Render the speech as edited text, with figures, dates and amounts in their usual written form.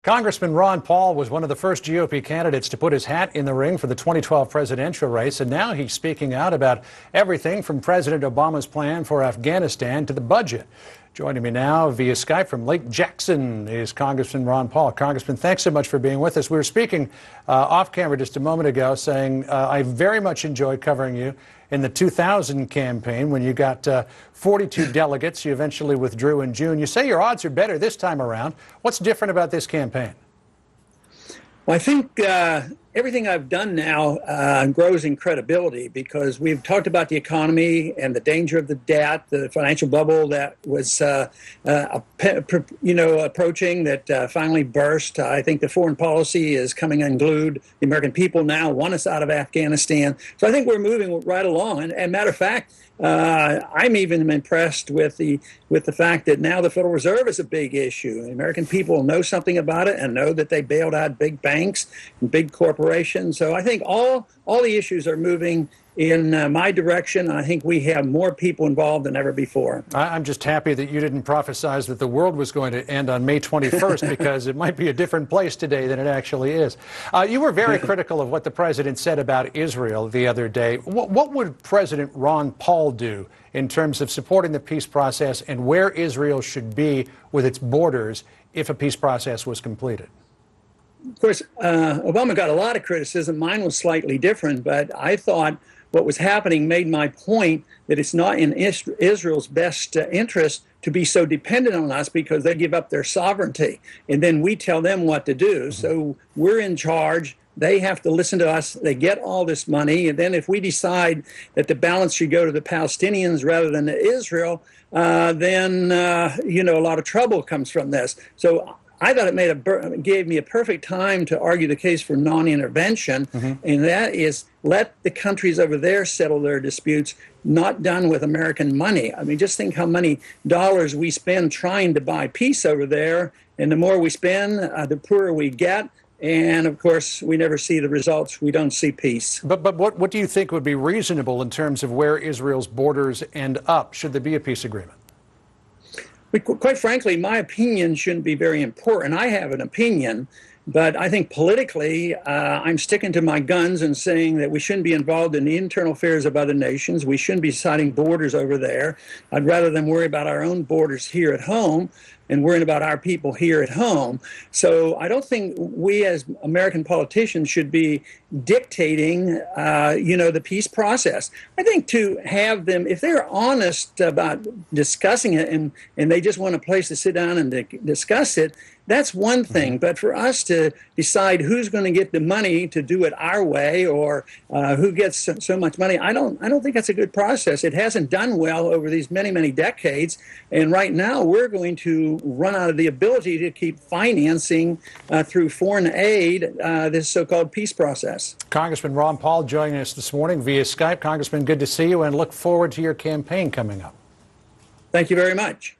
Congressman Ron Paul was one of the first GOP candidates to put his hat in the ring for the 2012 presidential race, and now he's speaking out about everything from President Obama's plan for Afghanistan to the budget. Joining me now via Skype from Lake Jackson is Congressman Ron Paul. Congressman, thanks so much for being with us. We were speaking off camera just a moment ago saying I very much enjoyed covering you in the 2000 campaign when you got 42 delegates. You eventually withdrew in June. You say your odds are better this time around. What's different about this campaign? Well, I think everything I've done now grows in credibility because we've talked about the economy and the danger of the debt, the financial bubble that was, approaching, that finally burst. I think the foreign policy is coming unglued. The American people now want us out of Afghanistan. So I think we're moving right along. And matter of fact, I'm even impressed with the fact that now the Federal Reserve is a big issue. The American people know something about it and know that they bailed out big banks and big corporations. So I think all the issues are moving in my direction. I think we have more people involved than ever before. I'm just happy that you didn't prophesize that the world was going to end on May 21st because it might be a different place today than it actually is. You were very critical of what the president said about Israel the other day. What would President Ron Paul do in terms of supporting the peace process and where Israel should be with its borders if a peace process was completed? Of course, Obama got a lot of criticism. Mine was slightly different, but I thought what was happening made my point that it's not in Israel's best interest to be so dependent on us because they give up their sovereignty, and then we tell them what to do. So we're in charge. They have to listen to us. They get all this money, and then if we decide that the balance should go to the Palestinians rather than to Israel, then a lot of trouble comes from this. So I thought it gave me a perfect time to argue the case for non-intervention, and that is let the countries over there settle their disputes, not done with American money. I mean, just think how many dollars we spend trying to buy peace over there, and the more we spend, the poorer we get, and of course, we never see the results. We don't see peace. But what do you think would be reasonable in terms of where Israel's borders end up? Should there be a peace agreement? Quite frankly, my opinion shouldn't be very important. I have an opinion, but I think politically, I'm sticking to my guns and saying that we shouldn't be involved in the internal affairs of other nations. We shouldn't be deciding borders over there. I'd rather them worry about our own borders here at home and worrying about our people here at home. So I don't think we as American politicians should be dictating, the peace process. I think to have them, if they're honest about discussing it and they just want a place to sit down and discuss it, that's one thing. But for us to decide who's going to get the money to do it our way or who gets so much money, I don't think that's a good process. It hasn't done well over these many, many decades. And right now we're going to run out of the ability to keep financing through foreign aid this so-called peace process. Congressman Ron Paul joining us this morning via Skype. Congressman, good to see you and look forward to your campaign coming up. Thank you very much.